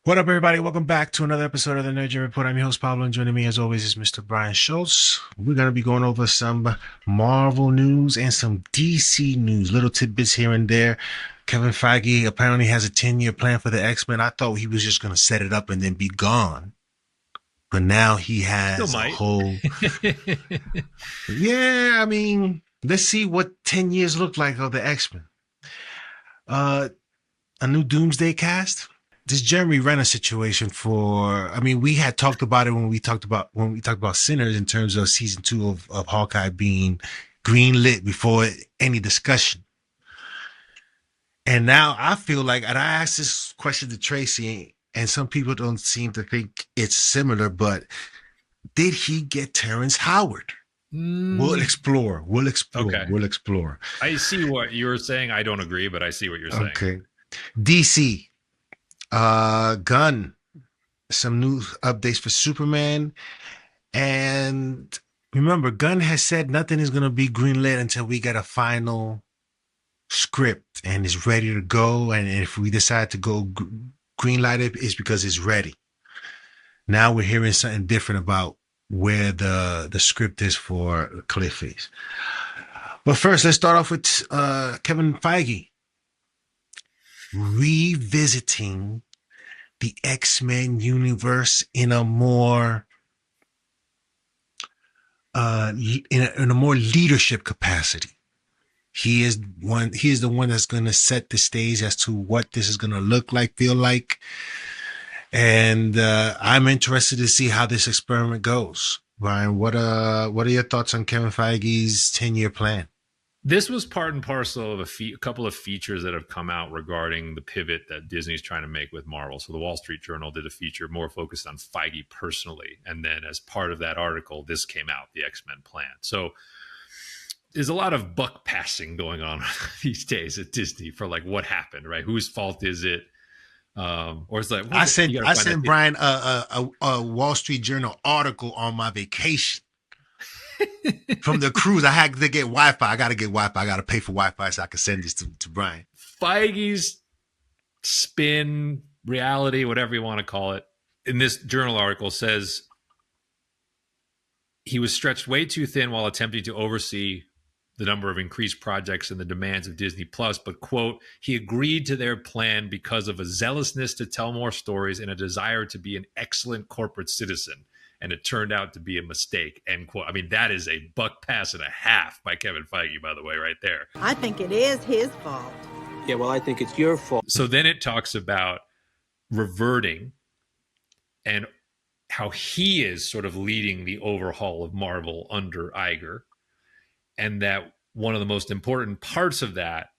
What up, everybody? Welcome back to another episode of the Nerd Gen Report. I'm your host, Pablo, and joining me, as always, is Mr. Brian Schultz. We're going to be going over some Marvel news and some DC news, little tidbits here and there. Kevin Feige apparently has a 10-year plan for the X-Men. I thought he was just going to set it up and then be gone. But now he Still has a might. whole... Yeah, I mean, let's see what 10 years look like of the X-Men. A new Doomsday cast? This Jeremy Renner situation we had talked about it when we talked about Sinners in terms of season 2 of Hawkeye being greenlit before any discussion. And now I feel like, and I asked this question to Tracy, and some people don't seem to think it's similar, but did he get Terrence Howard? We'll explore. Okay. We'll explore. I see what you're saying. I don't agree, but I see what you're saying. Okay. DC. Gunn. Some new updates for Superman. And remember, Gunn has said nothing is going to be greenlit until we get a final script and it's ready to go. And if we decide to go greenlight it, it's because it's ready. Now we're hearing something different about where the script is for Clayface. But first, let's start off with Kevin Feige revisiting the X-Men universe in a more in a more leadership capacity. He is the one that's going to set the stage as to what this is going to look like, feel like. And I'm interested to see how this experiment goes. Brian, what are your thoughts on Kevin Feige's 10-year plan? This was part and parcel of a couple of features that have come out regarding the pivot that Disney's trying to make with Marvel. So the Wall Street Journal did a feature more focused on Feige personally. And then as part of that article, this came out, the X-Men plan. So there's a lot of buck passing going on these days at Disney for like what happened, right? Whose fault is it? Or it's like, I sent Brian a Wall Street Journal article on my vacation. From the cruise, I had to get Wi-Fi. I got to get Wi-Fi. I got to pay for Wi-Fi so I can send this to Brian. Feige's spin, reality, whatever you want to call it, in this journal article says he was stretched way too thin while attempting to oversee the number of increased projects and the demands of Disney Plus, but quote, he agreed to their plan because of a zealousness to tell more stories and a desire to be an excellent corporate citizen. And it turned out to be a mistake, end quote. I mean, that is a buck pass and a half by Kevin Feige, by the way, right there. I think it is his fault. Yeah, well, I think it's your fault. So then it talks about reverting and how he is sort of leading the overhaul of Marvel under Iger. And that one of the most important parts of that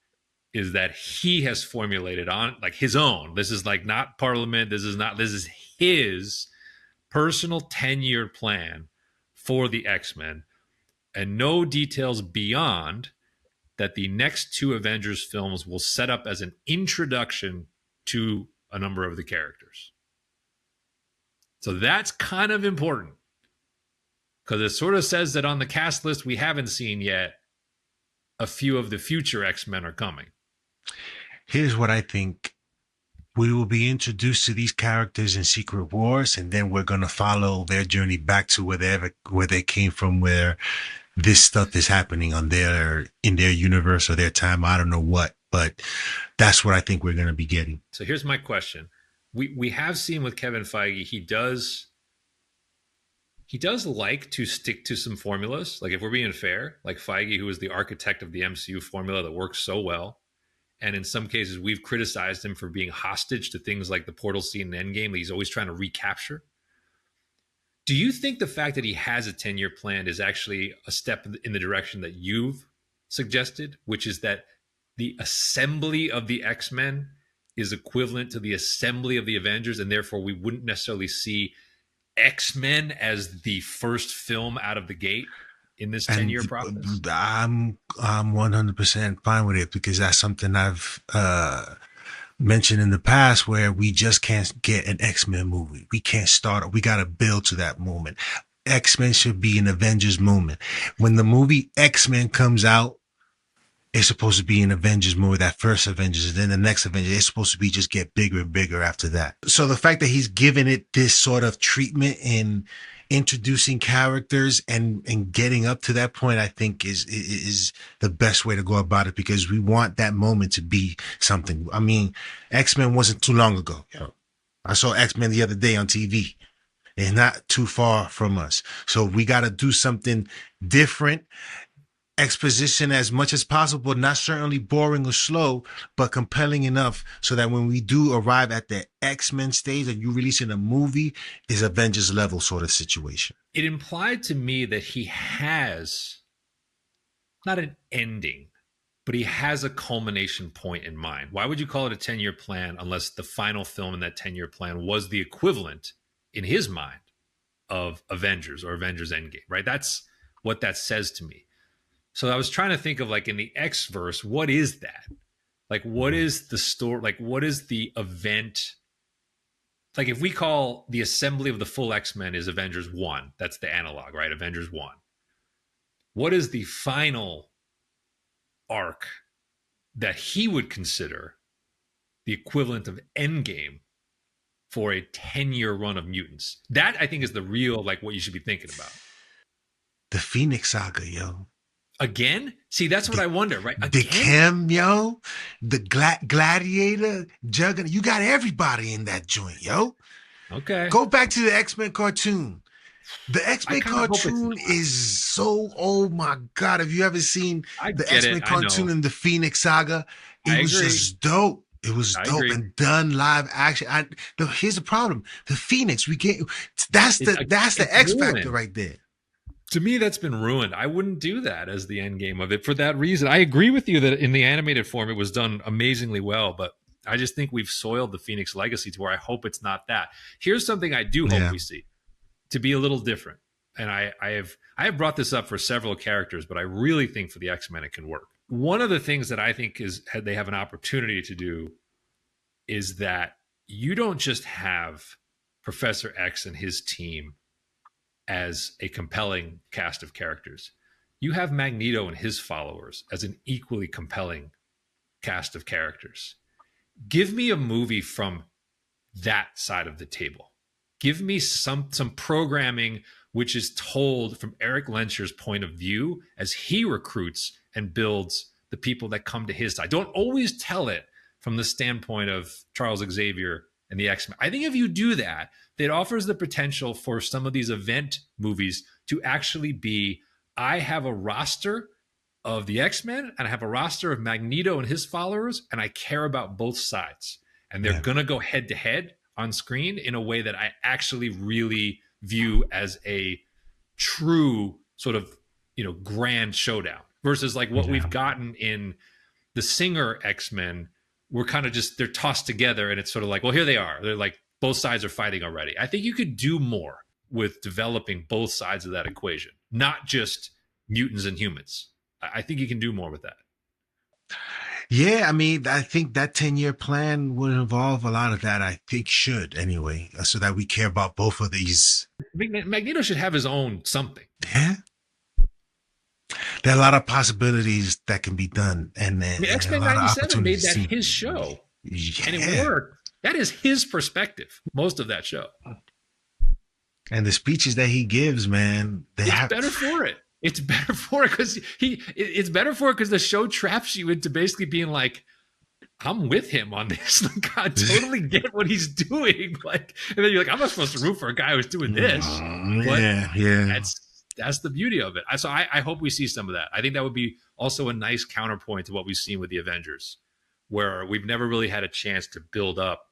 is that he has formulated on like his own. This is like not Parliament. This is his personal 10-year plan for the X-Men, and no details beyond that the next two Avengers films will set up as an introduction to a number of the characters. So that's kind of important because it sort of says that on the cast list we haven't seen yet, a few of the future X-Men are coming. Here's what I think. We will be introduced to these characters in Secret Wars, and then we're going to follow their journey back to where they came from, where this stuff is happening in their universe or their time. I don't know what, but that's what I think we're going to be getting. So here's my question. We have seen with Kevin Feige, he does like to stick to some formulas. Like if we're being fair, like Feige, who is the architect of the MCU formula that works so well. And in some cases, we've criticized him for being hostage to things like the portal scene in Endgame that he's always trying to recapture. Do you think the fact that he has a 10-year plan is actually a step in the direction that you've suggested, which is that the assembly of the X-Men is equivalent to the assembly of the Avengers, and therefore we wouldn't necessarily see X-Men as the first film out of the gate in this 10-year process? I'm 100% fine with it because that's something I've mentioned in the past where we just can't get an X-Men movie. We can't start. We got to build to that moment. X-Men should be an Avengers moment. When the movie X-Men comes out, it's supposed to be in Avengers movie, that first Avengers, and then the next Avengers, it's supposed to be just get bigger and bigger after that. So the fact that he's given it this sort of treatment in introducing characters and getting up to that point, I think is the best way to go about it, because we want that moment to be something. I mean, X-Men wasn't too long ago. I saw X-Men the other day on TV. It's not too far from us. So we got to do something different. Exposition as much as possible, not certainly boring or slow, but compelling enough so that when we do arrive at the X-Men stage and you release in a movie, is Avengers level sort of situation. It implied to me that he has not an ending, but he has a culmination point in mind. Why would you call it a 10-year plan unless the final film in that 10-year plan was the equivalent in his mind of Avengers or Avengers Endgame, right? That's what that says to me. So I was trying to think of, like, in the X-verse, what is that? Like, what is the story? Like, what is the event? Like, if we call the assembly of the full X-Men is Avengers 1, that's the analog, right? Avengers 1. What is the final arc that he would consider the equivalent of Endgame for a 10-year run of mutants? That, I think, is the real, like, what you should be thinking about. The Phoenix Saga, yo. Again? See, that's what I wonder, right? The Chem, yo. The Gladiator, Juggernaut. You got everybody in that joint, yo. Okay. Go back to the X-Men cartoon. The X-Men cartoon is so, oh my God. Have you ever seen the X-Men cartoon in the Phoenix Saga? It was just dope. It was dope and done live action. Here's the problem. The Phoenix, that's the X factor right there. To me, that's been ruined. I wouldn't do that as the end game of it for that reason. I agree with you that in the animated form, it was done amazingly well, but I just think we've soiled the Phoenix legacy to where I hope it's not that. Here's something I do hope we see to be a little different. And I have brought this up for several characters, but I really think for the X-Men, it can work. One of the things that I think they have an opportunity to do is that you don't just have Professor X and his team as a compelling cast of characters. You have Magneto and his followers as an equally compelling cast of characters. Give me a movie from that side of the table. Give me some programming which is told from Eric Lensher's point of view as he recruits and builds the people that come to his side. Don't always tell it from the standpoint of Charles Xavier and the X-Men. I think if you do that, it offers the potential for some of these event movies to actually be, I have a roster of the X-Men and I have a roster of Magneto and his followers, and I care about both sides. And they're going to go head to head on screen in a way that I actually really view as a true sort of, grand showdown versus like what we've gotten in the Singer X-Men. We're kind of just, they're tossed together and it's sort of like, well, here they are. They're like, both sides are fighting already. I think you could do more with developing both sides of that equation, not just mutants and humans. I think you can do more with that. Yeah, I mean, I think that 10-year plan would involve a lot of that. I think should anyway, so that we care about both of these. Magneto should have his own something. Yeah. There are a lot of possibilities that can be done. And then X-Men 97 made that his show. Yeah. And it worked. That is his perspective, most of that show. And the speeches that he gives, man, better for it. It's better for it because the show traps you into basically being like, I'm with him on this. Like, I totally get what he's doing. Like, and then you're like, I'm not supposed to root for a guy who's doing this. But yeah. That's the beauty of it. So I hope we see some of that. I think that would be also a nice counterpoint to what we've seen with the Avengers, where we've never really had a chance to build up.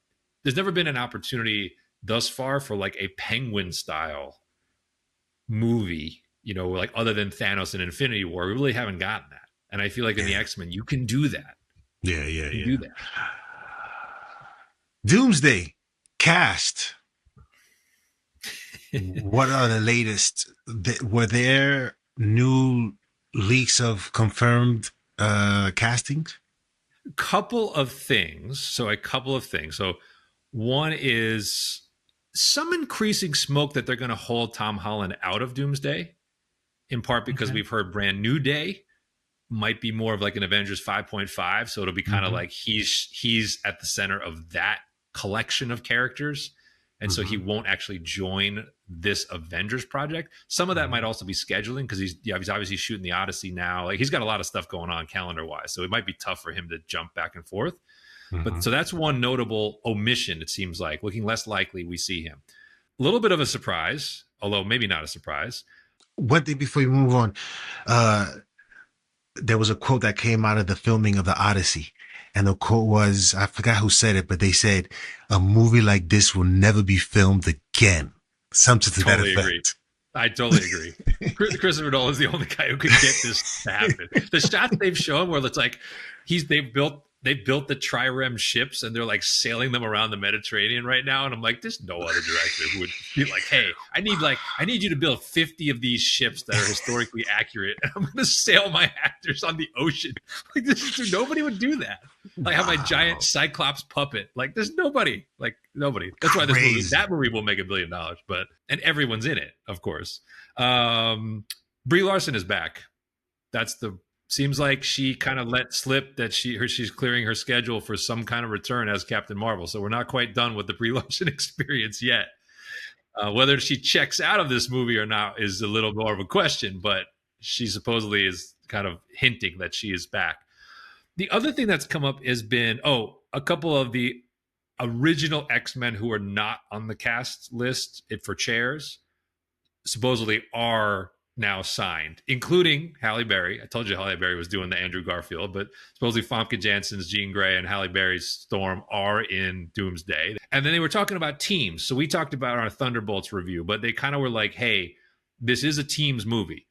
There's never been an opportunity thus far for like a Penguin style movie, like other than Thanos and Infinity War. We really haven't gotten that. And I feel like in the X-Men, you can do that. Yeah. Do that. Doomsday cast. What are the latest? Were there new leaks of confirmed castings? A couple of things. So one is some increasing smoke that they're going to hold Tom Holland out of Doomsday, in part because we've heard Brand New Day might be more of like an Avengers 5.5. So it'll be kind of like he's at the center of that collection of characters. And so he won't actually join this Avengers project. Some of that might also be scheduling because he's obviously shooting the Odyssey now. Like he's got a lot of stuff going on calendar wise. So it might be tough for him to jump back and forth. But so that's one notable omission, it seems like. Looking less likely we see him. A little bit of a surprise, although maybe not a surprise. One thing before you move on, there was a quote that came out of the filming of the Odyssey. And the quote was, I forgot who said it, but they said, a movie like this will never be filmed again. Something to Totally that effect. agree. I totally agree. Christopher Nolan is the only guy who could get this to happen. The shots they've shown where it's like they've built the trireme ships and they're like sailing them around the Mediterranean right now. And I'm like, there's no other director who would be like, hey, I need you to build 50 of these ships that are historically accurate. And I'm going to sail my actors on the ocean. Like nobody would do that. Like have my giant Cyclops puppet. Like there's nobody. That's why that movie will make $1 billion. And everyone's in it, of course. Brie Larson is back. Seems like she kind of let slip that she's clearing her schedule for some kind of return as Captain Marvel. So we're not quite done with the Brie Larson experience yet. Whether she checks out of this movie or not is a little more of a question, but she supposedly is kind of hinting that she is back. The other thing that's come up has been, a couple of the original X-Men who are not on the cast list for chairs supposedly are now signed, including Halle Berry. I told you Halle Berry was doing the Andrew Garfield, but supposedly Famke Janssen's Jean Grey and Halle Berry's Storm are in Doomsday. And then they were talking about teams. So we talked about our Thunderbolts review, but they kind of were like, hey, this is a teams movie.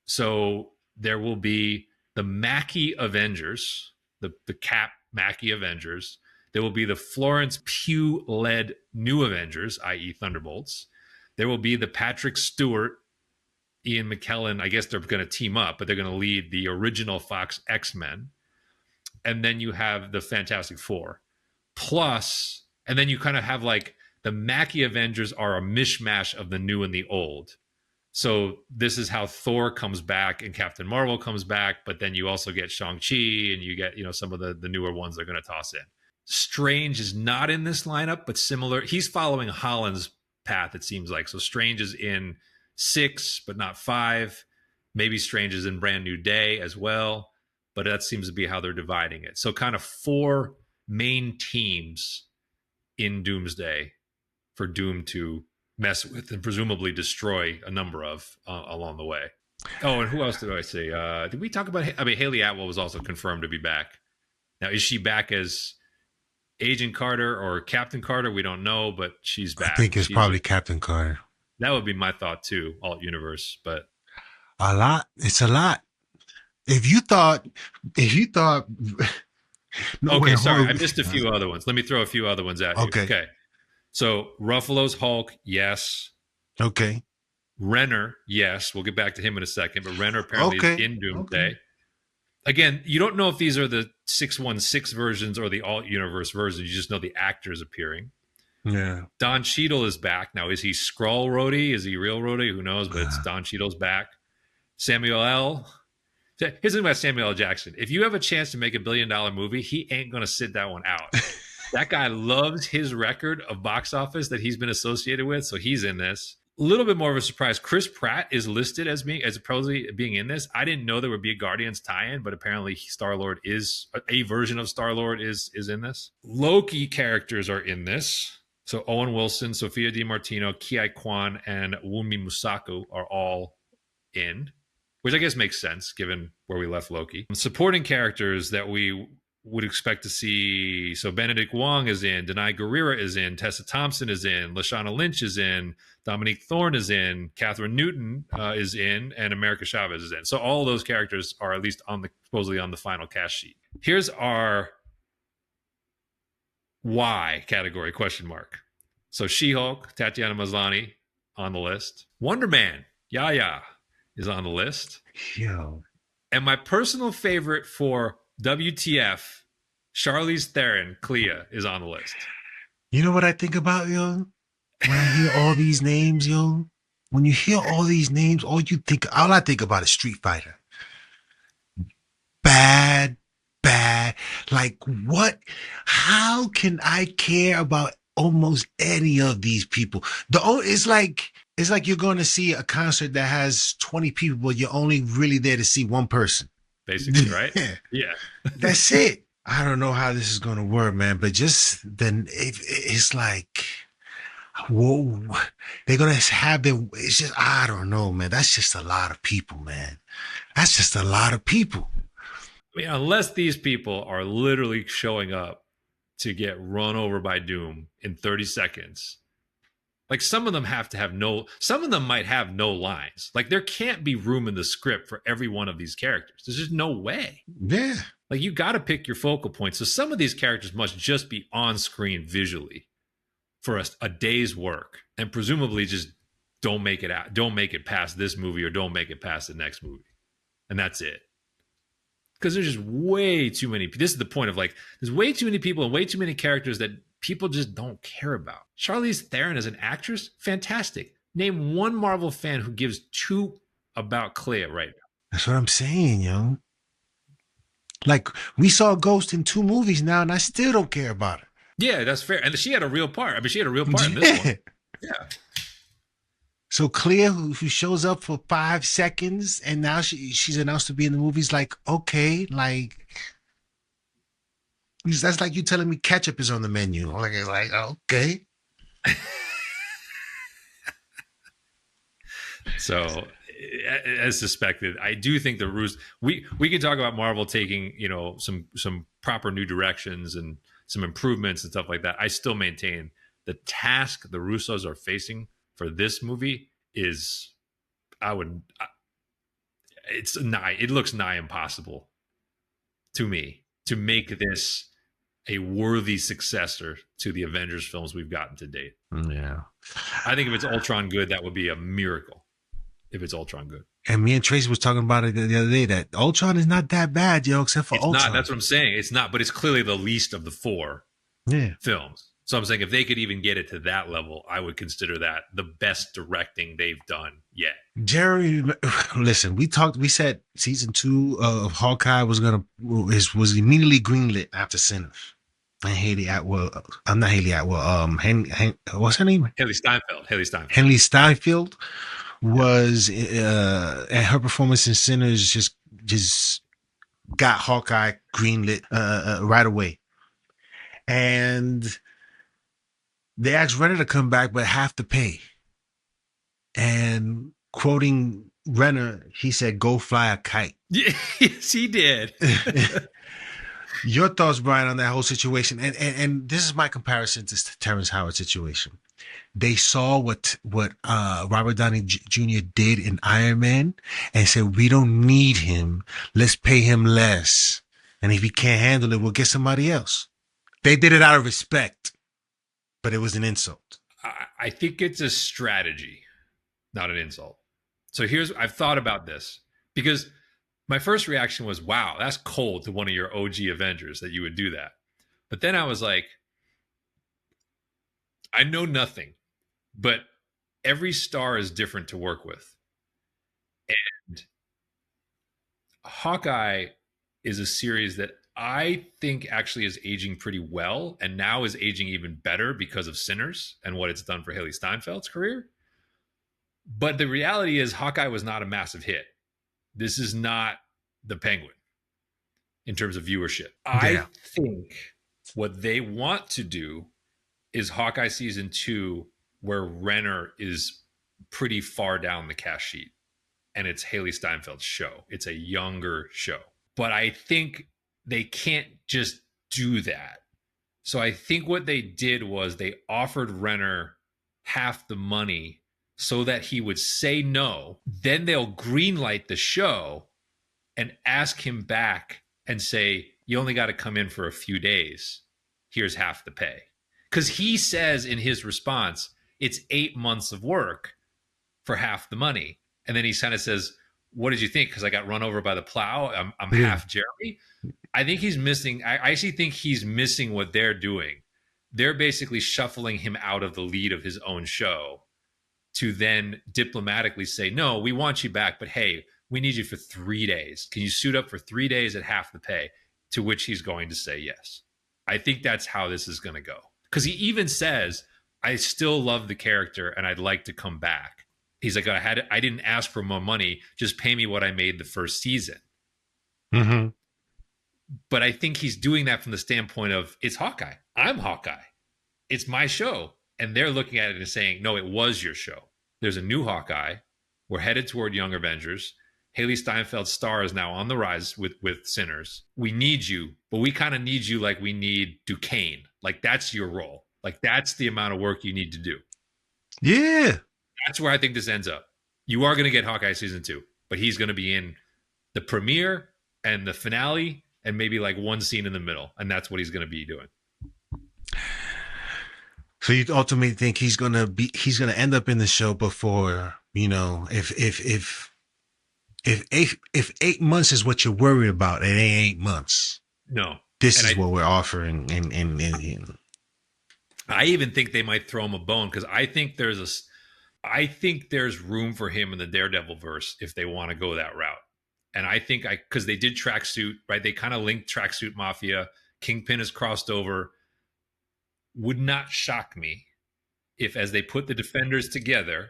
So there will be the Mackie Avengers, the Cap Mackie Avengers. There will be the Florence Pugh-led New Avengers, i.e. Thunderbolts. There will be the Patrick Stewart, Ian McKellen. I guess they're going to team up, but they're going to lead the original Fox X-Men. And then you have the Fantastic Four. Plus, and then you kind of have like the Mackie Avengers are a mishmash of the new and the old. So this is how Thor comes back and Captain Marvel comes back, but then you also get Shang-Chi and you get, some of the newer ones they're going to toss in. Strange is not in this lineup, but similar. He's following Holland's path, it seems like. So Strange is in 6, but not 5. Maybe Strange is in Brand New Day as well, but that seems to be how they're dividing it. So kind of 4 main teams in Doomsday for Doom to mess with and presumably destroy a number of along the way. Oh, and who else did I say? Did we talk about? Haley Atwell was also confirmed to be back. Now, is she back as Agent Carter or Captain Carter? We don't know, but she's back. I think it's probably Captain Carter. That would be my thought too, alt universe, but a lot. It's a lot. If you thought, no, okay, sorry, I missed a few other ones. Let me throw a few other ones at you. Okay. So Ruffalo's Hulk, yes. Okay. Renner, yes. We'll get back to him in a second, but Renner apparently is in Doomsday. Okay. Again, you don't know if these are the 616 versions or the alt universe versions. You just know the actors appearing. Yeah. Don Cheadle is back. Now, is he Skrull Rhodey? Is he real Rhodey? Who knows? But it's Don Cheadle's back. Samuel L. Here's the thing about Samuel L. Jackson. If you have a chance to make $1 billion movie, he ain't going to sit that one out. That guy loves his record of box office that he's been associated with, so he's in this. A little bit more of a surprise. Chris Pratt is listed as probably being in this. I didn't know there would be a Guardians tie-in, but apparently Star-Lord is a version of Star-Lord is in this. Loki characters are in this. So Owen Wilson, Sophia DiMartino, Ki Kwan, and Wunmi Musaku are all in, which I guess makes sense given where we left Loki. Supporting characters that we would expect to see. So Benedict Wong is in, Denai Guerrera is in, Tessa Thompson is in, Lashana Lynch is in, Dominique Thorne is in, Catherine Newton is in, and America Chavez is in. So all of those characters are at least supposedly on the final cast sheet. Here's our why category, question mark. So She-Hulk, Tatiana Maslany on the list. Wonder Man, Yaya is on the list. Yo. And my personal favorite for WTF, Charlize Theron, Clea, is on the list. You know what I think about, yo? When I hear all these names, yo, when you hear all these names, all I think about is Street Fighter. bad, bad. Like what? How can I care about almost any of these people? It's like you're going to see a concert that has 20 people, but you're only really there to see one person. basically, right? Yeah. That's it. I don't know how this is going to work, man. But just then, it's like, whoa, they're gonna have them. It's just I don't know, man. That's just a lot of people, man. That's just a lot of people. I mean, unless these people are literally showing up to get run over by Doom in 30 seconds. Like some of them some of them might have no lines. Like there can't be room in the script for every one of these characters. There's just no way. Yeah, Like you got to pick your focal points. So some of these characters must just be on screen visually for a day's work, and presumably just don't make it past this movie, or don't make it past the next movie, and that's it. Because there's just way too many. This is the point of like, there's way too many people and way too many characters that people just don't care about. Charlize Theron as an actress, fantastic. Name one Marvel fan who gives two about Clea right now. that's what I'm saying, yo. Like we saw Ghost in 2 movies now, and I still don't care about her. Yeah, that's fair. And she had a real part. I mean, she had a real part in this one. Yeah. So Clea, who shows up for 5 seconds, and now she's announced to be in the movies. Like, okay, like that's like you telling me ketchup is on the menu. Like okay. So, as suspected, I do think the Russo. We can talk about Marvel taking some proper new directions and some improvements and stuff like that. I still maintain the task the Russos are facing for this movie is, it looks nigh impossible to me to make this a worthy successor to the Avengers films we've gotten to date. Yeah. I think if it's Ultron good, that would be a miracle. If it's Ultron good. And me and Tracy was talking about it the other day that Ultron is not that bad, yo, except for It's Ultron. not. That's what I'm saying. It's not, but it's clearly the least of the 4 films. So I'm saying if they could even get it to that level, I would consider that the best directing they've done yet. Jerry, listen, we said season 2 of Hawkeye was immediately greenlit after Sinners. And Haley Atwell, I'm not Haley Atwell, what's her name? Haley Steinfeld. Haley Steinfeld was, and her performance in Sinners just got Hawkeye greenlit right away. And they asked Renner to come back, but half the pay. And quoting Renner, he said, "Go fly a kite." Yes, he did. Your thoughts, Brian, on that whole situation? And this is my comparison to Terrence Howard's situation. They saw what Robert Downey Jr. did in Iron Man and said, "We don't need him. Let's pay him less. And if he can't handle it, we'll get somebody else." They did it out of respect, but it was an insult. I think it's a strategy, not an insult. So I've thought about this because my first reaction was, wow, that's cold to one of your OG Avengers that you would do that. But then I was like, I know nothing, but every star is different to work with. And Hawkeye is a series that I think actually is aging pretty well, and now is aging even better because of Sinners and what it's done for Haley Steinfeld's career. But the reality is Hawkeye was not a massive hit. This is not the Penguin in terms of viewership. I think what they want to do is Hawkeye season 2, where Renner is pretty far down the cast sheet, and it's Haley Steinfeld's show. It's a younger show. But I think they can't just do that. So I think what they did was they offered Renner half the money so that he would say no. Then they'll greenlight the show and ask him back and say, you only got to come in for a few days. Here's half the pay. Because he says in his response, it's 8 months of work for half the money. And then he kind of says, what did you think? Because I got run over by the plow. I'm half Jeremy. I think he's missing. I actually think he's missing what they're doing. They're basically shuffling him out of the lead of his own show to then diplomatically say, no, we want you back, but hey, we need you for 3 days. Can you suit up for 3 days at half the pay? To which he's going to say yes. I think that's how this is going to go. Because he even says, I still love the character and I'd like to come back. He's like, I didn't ask for more money. Just pay me what I made the first season. Mm-hmm. But I think he's doing that from the standpoint of, it's Hawkeye. I'm Hawkeye. It's my show. And they're looking at it and saying, no, it was your show. There's a new Hawkeye. We're headed toward Young Avengers. Haley Steinfeld's star is now on the rise with Sinners. We need you, but we kind of need you like we need Duquesne. Like, that's your role. Like, that's the amount of work you need to do. Yeah. That's where I think this ends up. You are going to get Hawkeye season 2, but he's going to be in the premiere and the finale and maybe like one scene in the middle. And that's what he's going to be doing. So you ultimately think he's gonna end up in the show before, if 8 months is what you're worried about, it ain't 8 months. No. This is what we're offering. And I even think they might throw him a bone because I think there's room for him in the Daredevil verse if they want to go that route. And I think because they did Tracksuit, right? They kind of linked Tracksuit Mafia. Kingpin has crossed over. Would not shock me if, as they put the Defenders together,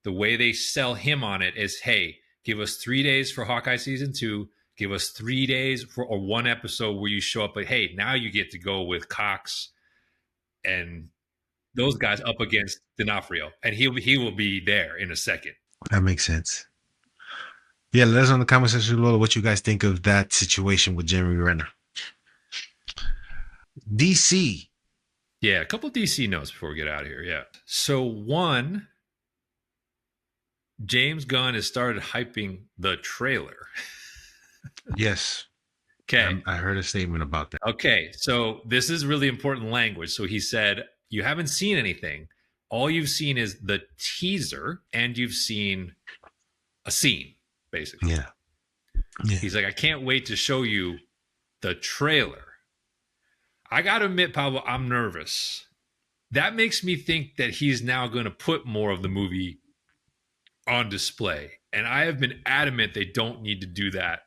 the way they sell him on it is, hey, give us 3 days for Hawkeye season 2. Give us 3 days for one episode where you show up. But hey, now you get to go with Cox and those guys up against D'Onofrio, and he will be there in a second. That makes sense. Yeah, let us know in the comment section below what you guys think of that situation with Jeremy Renner. DC. Yeah, a couple of DC notes before we get out of here. Yeah. So one, James Gunn has started hyping the trailer. Yes. Okay. I heard a statement about that. Okay. So this is really important language. So he said, you haven't seen anything. All you've seen is the teaser and you've seen a scene, basically. Yeah. He's like, I can't wait to show you the trailer. I got to admit, Pablo, I'm nervous. That makes me think that he's now going to put more of the movie on display. And I have been adamant they don't need to do that.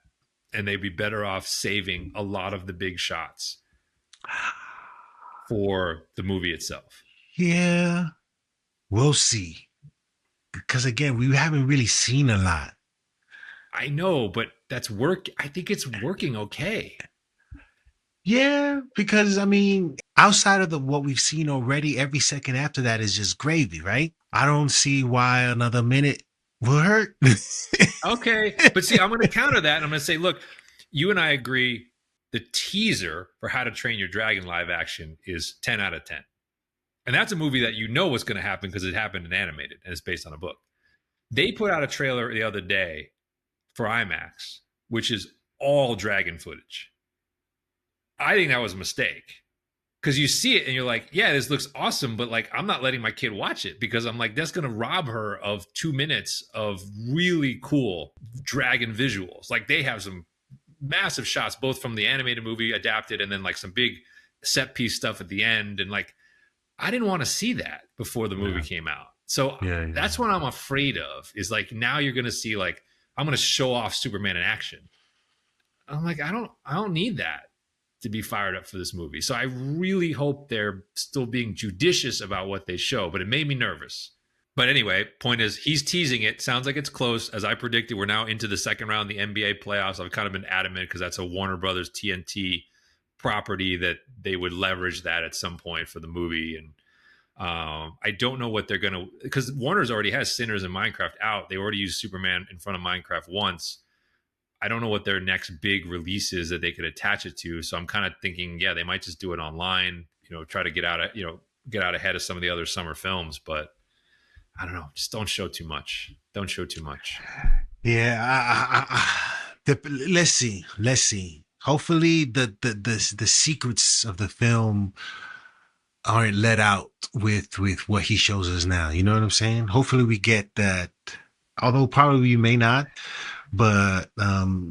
And they'd be better off saving a lot of the big shots for the movie itself. Yeah. We'll see. Because again, we haven't really seen a lot. I know, but that's work. I think it's working okay. Yeah, because I mean, outside of what we've seen already, every second after that is just gravy, right? I don't see why another minute will hurt. Okay, but see, I'm going to counter that. And I'm going to say, look, you and I agree. The teaser for How to Train Your Dragon live action is 10 out of 10. And that's a movie that you know what's going to happen because it happened in animated and it's based on a book. They put out a trailer the other day for IMAX, which is all dragon footage. I think that was a mistake because you see it and you're like, yeah, this looks awesome. But like, I'm not letting my kid watch it because I'm like, that's going to rob her of 2 minutes of really cool dragon visuals. Like they have some massive shots, both from the animated movie adapted and then like some big set piece stuff at the end. And like, I didn't want to see that before the movie came out. So that's what I'm afraid of is like, now you're going to see like, I'm going to show off Superman in action. I'm like, I don't need that to be fired up for this movie. So I really hope they're still being judicious about what they show, but it made me nervous. But anyway, point is he's teasing it. Sounds like it's close. As I predicted, we're now into the second round of the NBA playoffs. I've kind of been adamant because that's a Warner Brothers TNT property that they would leverage that at some point for the movie. And I don't know what they're going to, because Warner's already has Sinners and Minecraft out. They already used Superman in front of Minecraft once. I don't know what their next big release is that they could attach it to. So I'm kind of thinking, yeah, they might just do it online, try to get out ahead of some of the other summer films. But I don't know. Just don't show too much. Don't show too much. Yeah. Let's see. Hopefully the secrets of the film aren't let out with what he shows us now. You know what I'm saying? Hopefully we get that, although probably we may not. But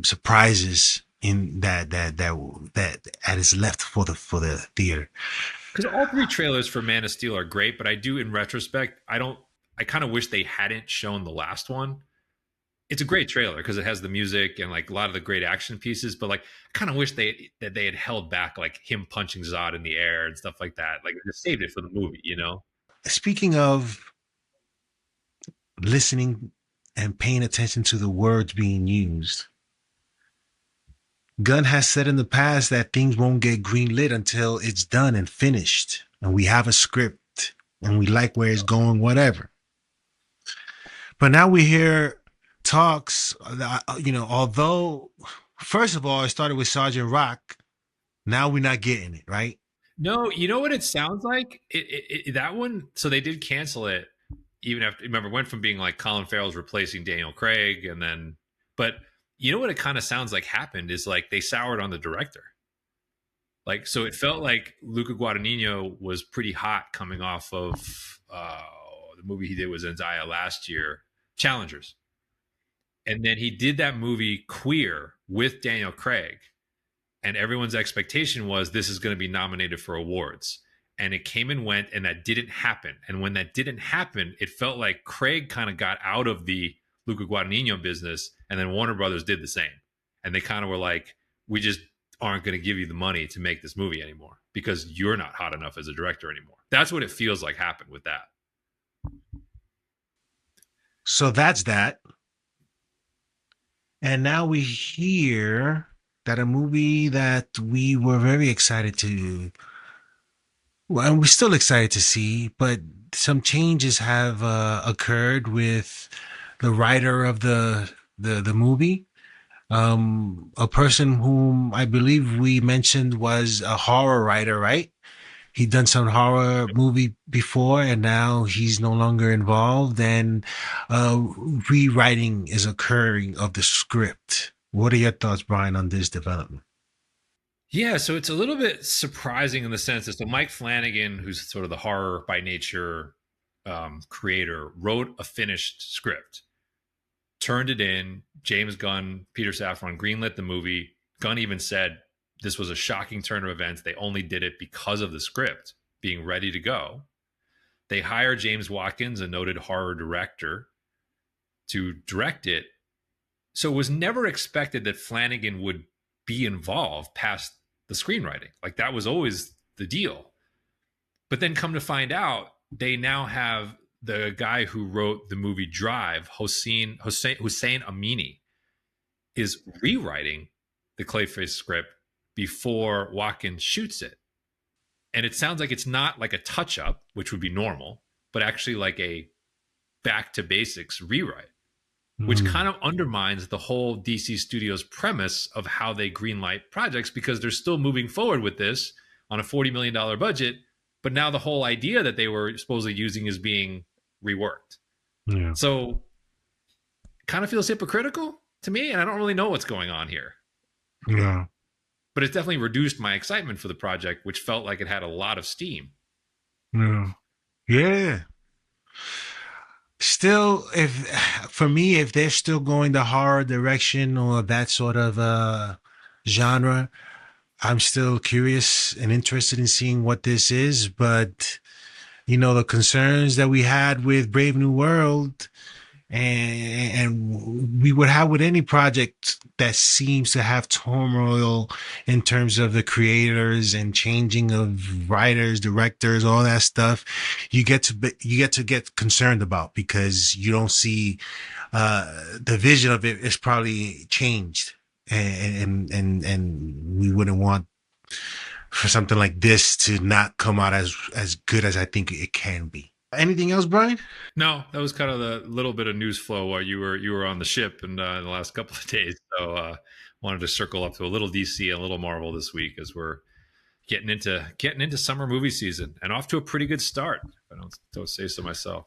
surprises in that is left for the theater. Because all three trailers for Man of Steel are great, but I do, in retrospect, I kind of wish they hadn't shown the last one it's a great trailer because it has the music and like a lot of the great action pieces. But like, I kind of wish they had held back like him punching Zod in the air and stuff like that. Like, just saved it for the movie, you know? Speaking of listening and paying attention to the words being used, Gunn has said in the past that things won't get greenlit until it's done and finished, and we have a script and we like where it's going, whatever. But now we hear talks, although, first of all, it started with Sergeant Rock. Now we're not getting it, right? No, you know what it sounds like? That one, so they did cancel it even after, remember, it went from being like Colin Farrell's replacing Daniel Craig, and then, but you know what it kind of sounds like happened is like they soured on the director. Like, so it felt like Luca Guadagnino was pretty hot coming off of the movie he did with Zendaya last year, Challengers. And then he did that movie Queer with Daniel Craig. And everyone's expectation was this is going to be nominated for awards. And it came and went, and that didn't happen. And when that didn't happen, it felt like Craig kind of got out of the Luca Guadagnino business, and then Warner Brothers did the same. And they kind of were like, we just aren't going to give you the money to make this movie anymore because you're not hot enough as a director anymore. That's what it feels like happened with that. So that's that. And now we hear that a movie that we were very excited to, well, and we're still excited to see, but some changes have occurred with the writer of the movie. A person whom I believe we mentioned was a horror writer, right? He'd done some horror movie before, and now he's no longer involved, and rewriting is occurring of the script. What are your thoughts, Brian, on this development? Yeah, so it's a little bit surprising in the sense that so Mike Flanagan, who's sort of the horror by nature creator, wrote a finished script, turned it in. James Gunn, Peter Safran greenlit the movie. Gunn even said this was a shocking turn of events. They only did it because of the script being ready to go. They hired James Watkins, a noted horror director, to direct it. So it was never expected that Flanagan would be involved past the screenwriting. Like that was always the deal. But then come to find out, they now have the guy who wrote the movie Drive, Hossein Amini, is rewriting the Clayface script before Watkins shoots it. And it sounds like it's not like a touch up, which would be normal, but actually like a back to basics rewrite, which kind of undermines the whole DC Studios premise of how they greenlight projects because they're still moving forward with this on a $40 million budget. But now the whole idea that they were supposedly using is being reworked. Yeah. So kind of feels hypocritical to me. And I don't really know what's going on here. Yeah. But it's definitely reduced my excitement for the project, which felt like it had a lot of steam. Yeah. Yeah. Still, if they're still going the horror direction or that sort of genre, I'm still curious and interested in seeing what this is. But the concerns that we had with Brave New World, and we would have with any project that seems to have turmoil in terms of the creators and changing of writers, directors, all that stuff, you get to get concerned about because you don't see the vision of it is probably changed, and we wouldn't want for something like this to not come out as good as I think it can be. Anything else, Brian? No, that was kind of the little bit of news flow while you were on the ship in the last couple of days. So wanted to circle up to a little DC and a little Marvel this week as we're getting into summer movie season and off to a pretty good start. If I don't say so myself.